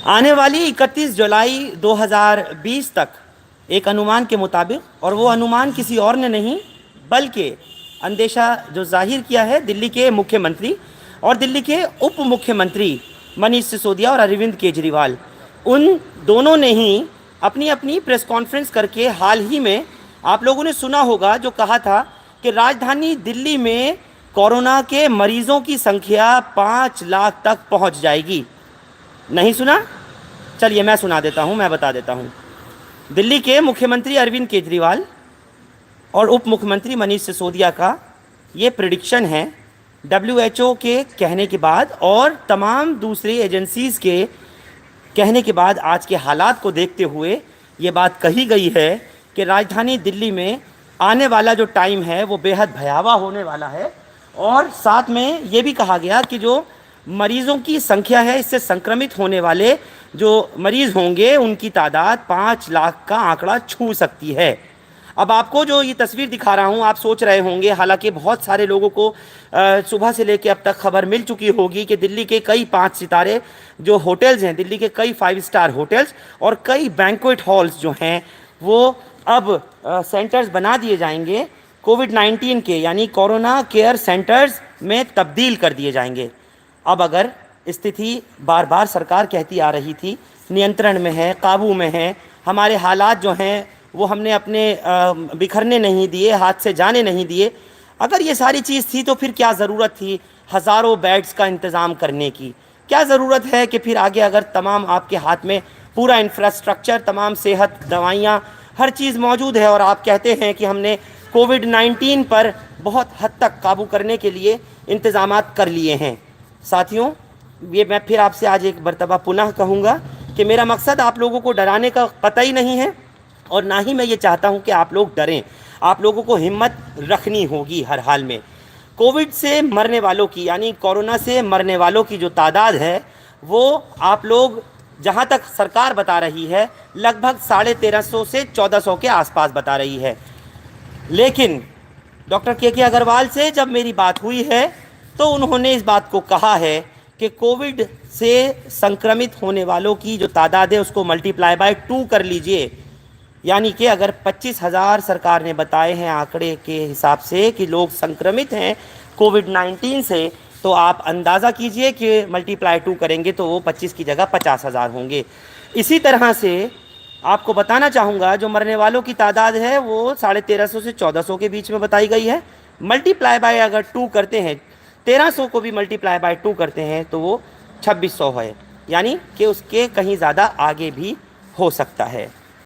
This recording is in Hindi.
आने वाली 31 जुलाई 2020 तक एक अनुमान के मुताबिक, और वो अनुमान किसी और ने नहीं बल्कि अंदेशा जो जाहिर किया है दिल्ली के मुख्यमंत्री और दिल्ली के उप मुख्यमंत्री मनीष सिसोदिया और अरविंद केजरीवाल, उन दोनों ने ही अपनी अपनी प्रेस कॉन्फ्रेंस करके हाल ही में, आप लोगों ने सुना होगा, जो कहा था कि राजधानी दिल्ली में कोरोना के मरीजों की संख्या 5 लाख तक पहुंच जाएगी। नहीं सुना? चलिए मैं सुना देता हूं, मैं बता देता हूं। दिल्ली के मुख्यमंत्री अरविंद केजरीवाल और उप मुख्यमंत्री मनीष सिसोदिया का ये प्रिडिक्शन है, WHO के कहने के बाद और तमाम दूसरी एजेंसीज के कहने के बाद, आज के हालात को देखते हुए ये बात कही गई है कि राजधानी दिल्ली में आने वाला जो टाइम है वो बेहद भयावह होने वाला है। और साथ में ये भी कहा गया कि जो मरीज़ों की संख्या है, इससे संक्रमित होने वाले जो मरीज़ होंगे उनकी तादाद 5 लाख का आंकड़ा छू सकती है। अब आपको जो ये तस्वीर दिखा रहा हूँ, आप सोच रहे होंगे, हालांकि बहुत सारे लोगों को सुबह से लेकर अब तक खबर मिल चुकी होगी कि दिल्ली के कई 5 सितारे जो होटल्स हैं, दिल्ली के कई 5 स्टार होटल्स और कई बैंक्वेट हॉल्स जो हैं वो अब सेंटर्स बना दिए जाएंगे, कोविड-19 के यानी कोरोना केयर सेंटर्स में तब्दील कर दिए जाएंगे। अब अगर स्थिति बार बार सरकार कहती आ रही थी नियंत्रण में है, काबू में है, हमारे हालात जो हैं वो हमने अपने बिखरने नहीं दिए, हाथ से जाने नहीं दिए, अगर ये सारी चीज़ थी तो फिर क्या ज़रूरत थी हज़ारों बेड्स का इंतज़ाम करने की? क्या ज़रूरत है कि फिर आगे अगर तमाम आपके हाथ में पूरा इंफ्रास्ट्रक्चर, तमाम सेहत, दवाइयाँ, हर चीज़ मौजूद है और आप कहते हैं कि हमने कोविड-19 पर बहुत हद तक काबू करने के लिए इंतज़ामात कर लिए हैं। साथियों, ये मैं फिर आपसे आज एक मरतबा पुनः कहूँगा कि मेरा मकसद आप लोगों को डराने का कतई नहीं है और ना ही मैं ये चाहता हूँ कि आप लोग डरें। आप लोगों को हिम्मत रखनी होगी हर हाल में। कोविड से मरने वालों की यानी कोरोना से मरने वालों की जो तादाद है वो आप लोग, जहाँ तक सरकार बता रही है, लगभग 1350 से 1400 के आसपास बता रही है। लेकिन डॉक्टर के अग्रवाल से जब मेरी बात हुई है तो उन्होंने इस बात को कहा है कि कोविड से संक्रमित होने वालों की जो तादाद है उसको मल्टीप्लाई बाय 2 कर लीजिए। यानी कि अगर 25,000 सरकार ने बताए हैं आंकड़े के हिसाब से कि लोग संक्रमित हैं कोविड-19 से, तो आप अंदाज़ा कीजिए कि मल्टीप्लाई 2 करेंगे तो वो 25 की जगह 50,000 होंगे। इसी तरह से आपको बताना चाहूँगा जो मरने वालों की तादाद है वो 1350 से 1400 के बीच में बताई गई है। मल्टीप्लाई बाय अगर 2 करते हैं, 1300 को भी मल्टीप्लाई बाय 2 करते हैं तो वो 2600 है, यानी कि उसके कहीं ज़्यादा आगे भी हो सकता है।